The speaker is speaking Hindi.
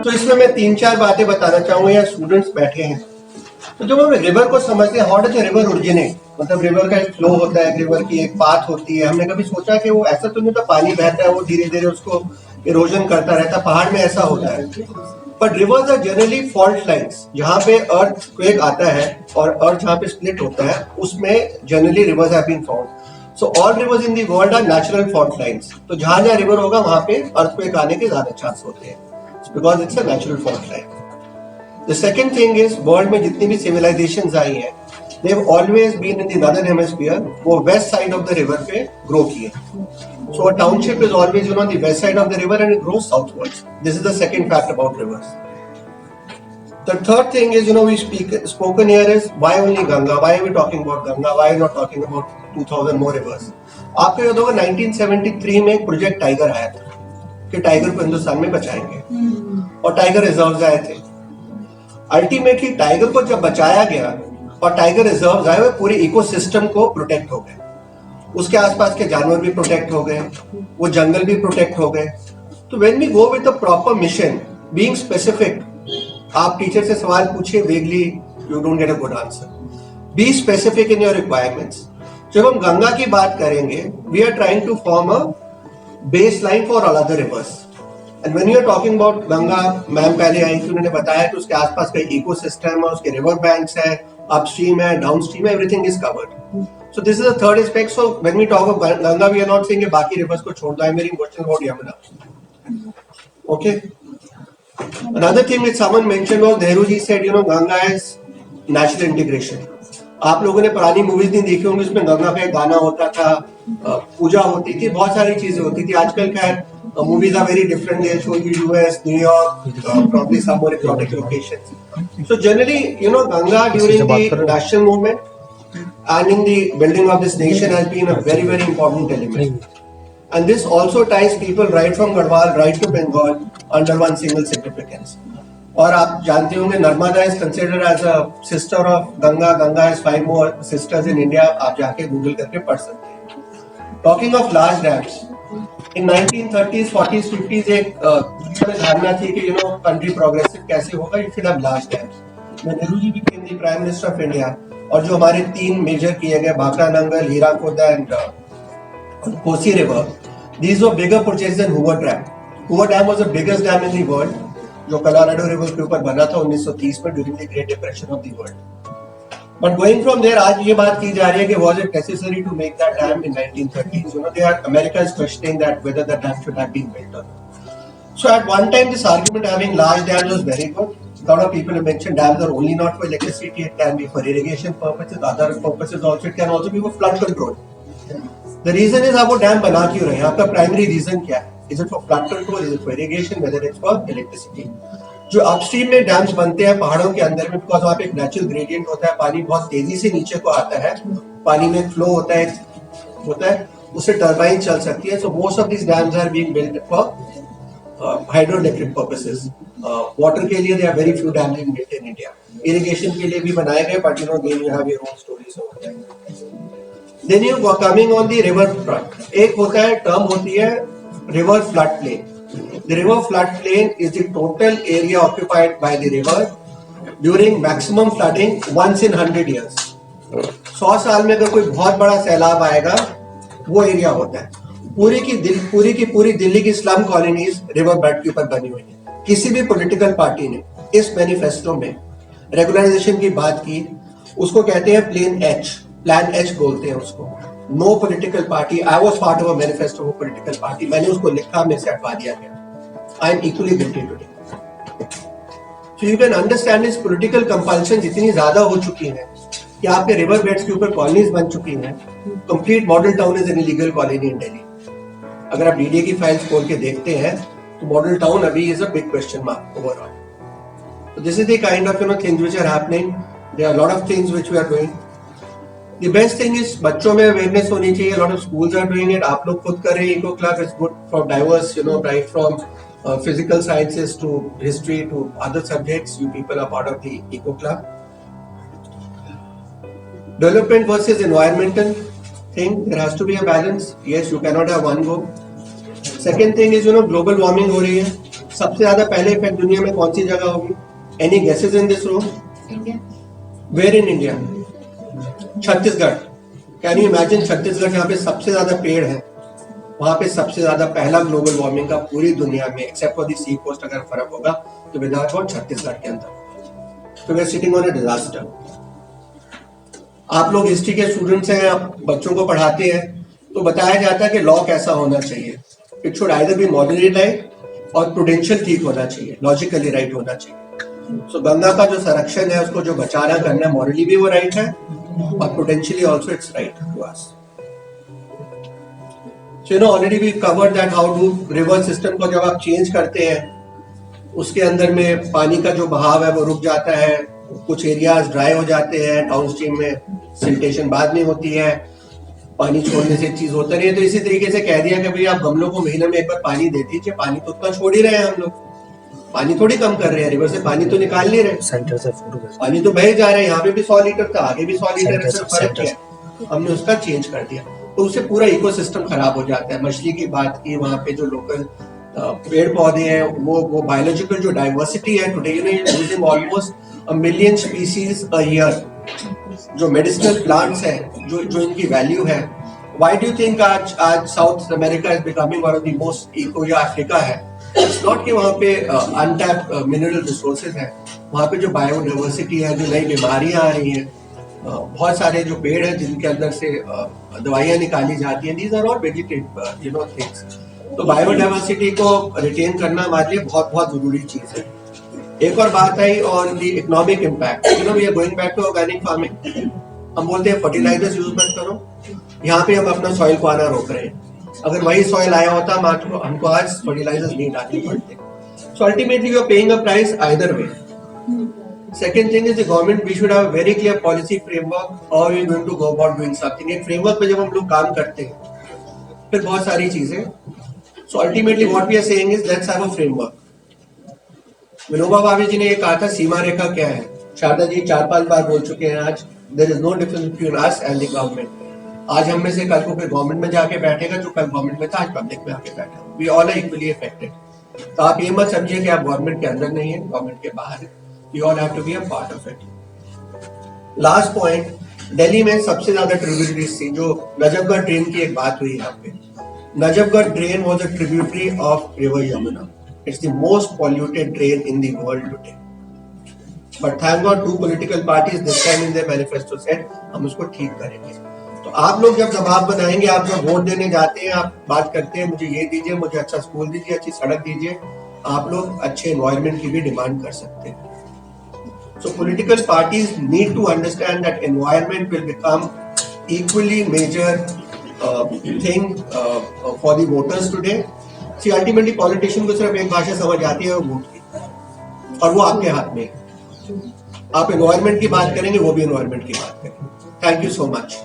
तो इसमें मैं 3-4 बातें बताना चाहूंगा। यहाँ स्टूडेंट्स बैठे हैं, तो जब हम रिवर को समझते हैं, how does the river originate, मतलब रिवर का एक फ्लो होता है, रिवर की एक पाथ होती है। हमने कभी सोचा कि वो ऐसा तो नहीं होता, पानी बहता है वो धीरे धीरे उसको इरोजन करता रहता है, पहाड़ में ऐसा होता है। But rivers are generally fault lines, जहाँ पे अर्थक्वेक आता है और अर्थ जहाँ पे स्प्लिट होता है, उसमें generally rivers have been found. So all rivers in the world are natural fault lines. तो जहाँ जहाँ रिवर होगा वहां पे अर्थक्वेक आने के ज्यादा चांस होते हैं, because it's a natural fault line. The second thing is, world में जितनी भी civilizations आई हैं, they have always been in the northern hemisphere, वो west side of the river पे grow किए। So a township is always, on the west side of the river and it grows southwards. This is the second fact about rivers. The third thing is, we spoken here is why only Ganga? Why are we talking about Ganga? Why are we not talking about 2000 more rivers? आपको याद होगा 1973 में एक प्रोजेक्ट टाइगर आया था कि टाइगर को हिंदुस्तान में बचाएंगे, और टाइगर रिजर्व्स आए थे। अल्टीमेटली टाइगर को जब बचाया गया और टाइगर रिजर्व्स आए हुए, पूरे इकोसिस्टम को प्रोटेक्ट हो गए, उसके आसपास के जानवर भी प्रोटेक्ट हो गए, वो जंगल भी प्रोटेक्ट हो गए। तो when we go with the proper mission, being specific, आप टीचर से सवाल पूछिए vaguely, you don't get a good answer. Be specific in your requirements. जब हम गंगा की बात करेंगे, we are trying to form a base line for all other rivers. And when you are talking about Ganga, ma'am पहले आई थी, उन्होंने बताया कि उसके आसपास का इकोसिस्टम है, उसके रिवर बैंक्स है, अपस्ट्रीम है, डाउनस्ट्रीम है, everything is covered. So this is the third aspect. So when we talk about Ganga, we are not saying कि बाकी रिवर्स को छोड़ दो। I am very question about Yamuna. Okay, another thing which someone mentioned was, Nehru ji said, Ganga is natural integration. आप लोगों ने पुरानी मूवीज नहीं देखी होंगी, उसमें गंगा का एक गाना होता था, पूजा होती थी, बहुत सारी चीजें होती थी। आजकल क्या movies are very different. They show you US, New York, probably some more exotic locations. So generally, Ganga during the national movement and in the building of this nation has been a very, very important element. And this also ties people right from Garhwal right to Bengal under one single significance. और आप जानते होंगे, Narmada is considered as a sister of Ganga. Ganga has 5 more sisters in India. आप जाके गूगल करके पढ़ सकते हैं। Talking of large dams, in 1930s, 40s, 50s एक धारणा थी कि country progressive कैसे होगा, you should have large dams. Nehru ji became the Prime Minister of India, और जो हमारे 3 मेजर किए गए, Bhakra Nangal, Hirakud and Kosi river, these were bigger purchases than Hoover Dam. Hoover Dam was the biggest dam in the world, जो कोलोराडो रिवर के ऊपर बना था 1930 में during the great depression of the world. But going from there, आज ये बात की जा रही है कि was it necessary to make that dam in 1930s? They are, America is questioning that whether that dam should have been built और not. So at one time this argument having large dams was very good. lot of people have mentioned dams are only not for electricity, it can be for irrigation purposes, other purposes also, it can also be for flood control. The reason is, आप वो डैम बना क्यों रहे हैं? आपका प्राइमरी रीजन क्या है? Is it for flood control? Is it for irrigation? Whether it's for electricity? जो अपस्ट्रीम में डैम्स बनते हैं पहाड़ों के अंदर में, बिकॉज वहाँ पे एक नेचुरल ग्रेडियंट होता है, पानी बहुत तेजी से नीचे को आता है, पानी में फ्लो होता है, उससे टर्बाइन चल सकती है। So most of this dams are being built for hydroelectric purposes. Water के लिए there are very few dams being built in India. Irrigation के लिए भी बनाए गए, but again you have your own stories over there. Then you are coming on the river front. एक होता है, टर्म होती है river flood plain. The river flood plain is the total area occupied by the river during maximum flooding once in 100 years. 100 साल में अगर कोई बहुत बड़ा सैलाब आएगा, वो एरिया होता है। पूरी की पूरी दिल्ली की स्लम कॉलोनीज रिवर बेड के ऊपर बनी हुई है। किसी भी पॉलिटिकल पार्टी ने इस मैनिफेस्टो में रेगुलराइजेशन की बात की, उसको कहते हैं प्लान एच बोलते हैं उसको। No political party, I was part of a manifesto of political party, मैंने उसको लिखा, मेरे से हटवा दिया गया। I am equally guilty today. So you can understand this political compulsion इतनी ज्यादा हो चुकी है कि आपके रिवर बेड्स के ऊपर कॉलोनीज बन चुकी हैं। Complete model town is an illegal colony इन दिल्ली। अगर आप डीडीए की फाइल्स खोल के देखते हैं तो मॉडल टाउन अभी is a big question mark overall. So this is the kind of things which are happening. There are a lot of things which we are doing. The best thing is बच्चों में awareness होनी चाहिए. A lot of schools are doing it. आप लोग खुद कर रहे हैं. Eco Club is good for diverse, right from physical sciences to history to other subjects. You people are part of the Eco Club. Development versus environmental thing. There has to be a balance. Yes, you cannot have one go. Second thing is global warming हो रही है. सबसे ज्यादा पहले इफेक्ट दुनिया में कौन सी जगह होगी? Any guesses in this room? India. Where in India? Chhattisgarh. Can you imagine Chhattisgarh जहाँ पे सबसे ज्यादा पेड़ है, वहां पे सबसे ज्यादा पहला ग्लोबल वार्मिंग का पूरी दुनिया में except for the sea coast अगर फर्क होगा तो विदाउट अबाउट छत्तीसगढ़ के अंदर। तो we are sitting on a disaster. आप लोग हिस्ट्री के स्टूडेंट्स हैं, आप बच्चों को पढ़ाते हैं तो बताया जाता है कि लॉ कैसा होना चाहिए। It should either be morally right और प्रूडेंशियल ठीक होना चाहिए, लॉजिकली राइट होना चाहिए। सो गंगा का जो संरक्षण है, उसको जो बचाना करना है, मॉरली भी वो राइट है और prudentially also it's right to us. So you know already we covered that how do river system को जब आप चेंज करते हैं उसके अंदर में पानी का जो बहाव है वो रुक जाता है, कुछ एरियाज ड्राई हो जाते हैं, डाउनस्ट्रीम में सिल्टेशन बाद में होती है, पानी छोड़ने से चीज होता नहीं है। तो इसी तरीके से कह दिया कि भाई आप गमलों को महीने में एक बार पानी दे दीजिए, पानी तो उतना छोड़ ही रहे हैं हम लोग, पानी थोड़ी कम कर रहे हैं, रिवर से पानी तो निकाल नहीं रहे, सेंटर से पानी तो बह जा रहे हैं। यहाँ पे भी 100 लीटर था, आगे भी 100 लीटर है, सिर्फ फर्क क्या है, हमने उसका चेंज कर दिया। तो उससे पूरा इकोसिस्टम खराब हो जाता है। मछली की बात की, वहाँ पे जो लोकल पेड़ पौधे हैं, वो बायोलॉजिकल जो डाइवर्सिटी है today you know using almost 1 million species a year, जो मेडिसिनल प्लांट्स हैं, जो इनकी वैल्यू है। व्हाई डू यू थिंक आज South America is becoming one of the most eco, या अफ्रीका है, इट्स नॉट कि वहाँ पे अनटैप्ड मिनरल रिसोर्सेज है, वहाँ पे जो बायोडाइवर्सिटी है, जो नई बीमारियां आ रही हैं, बहुत सारे जो पेड़ हैं जिनके अंदर से दवाइयां निकाली जाती हैं, these are all vegetative you know things. तो बायोडाइवर्सिटी को रिटेन करना हमारे लिए बहुत बहुत जरूरी चीज है। एक और बात I on the economic impact, you know we are going back to organic farming. हम बोलते हैं फर्टिलाइजर्स यूज मत करो, यहाँ पे हम अपना सॉइल को आना रोक रहे हैं। अगर वही सॉइल आया होता हमको आज फर्टिलाइजर्स नहीं डालने पड़ते। So ultimately you are paying a price either way. Second thing is the government, we should have a very clear policy framework how we are going to go about doing something. एक framework पे जब हम लोग काम करते हैं फिर बहुत सारी चीजें, so ultimately what we are saying is let's have a framework. Vinoba Bhave जी ने ये कहा था सीमा रेखा क्या है, शारदा जी 4-5 बार बोल चुके हैं आज, there is no difference between us and the government. आज हम में से कल को फिर गवर्नमेंट में जाके बैठेगा जो कल गवर्नमेंट में था आज पब्लिक में आके बैठा, we all are equally affected. तो आप ये मत समझिए कि आप गवर्नमेंट के अंदर नहीं है, गवर्नमेंट के बाहर है, you all have to be a part of it. Last point, Delhi में सबसे ज्यादा ट्रिब्यूटरीज थी, जो नजफगढ़ ड्रेन की एक बात हुई यहाँ पे। Najafgarh drain was a tributary of river Yamuna. It's the most polluted drain in the world today. But thank God two political parties this time in their manifesto said हम उसको ठीक करेंगे। तो आप लोग जब दबाव बनाएंगे, आप जब वोट देने जाते हैं, आप बात करते हैं मुझे ये दीजिए, मुझे अच्छा स्कूल दीजिए, अच्छी सड़क दीजिए, आप लोग अच्छे एनवायरमेंट की भी डिमांड कर सकते हैं। So political parties need to understand that environment will become equally major thing for the voters today. See, ultimately politician को सिर्फ एक भाषा समझ आती है, वो वोट की, और वो आपके हाथ में है। आप environment की बात करेंगे, वो भी environment की बात करेंगे। Thank you so much.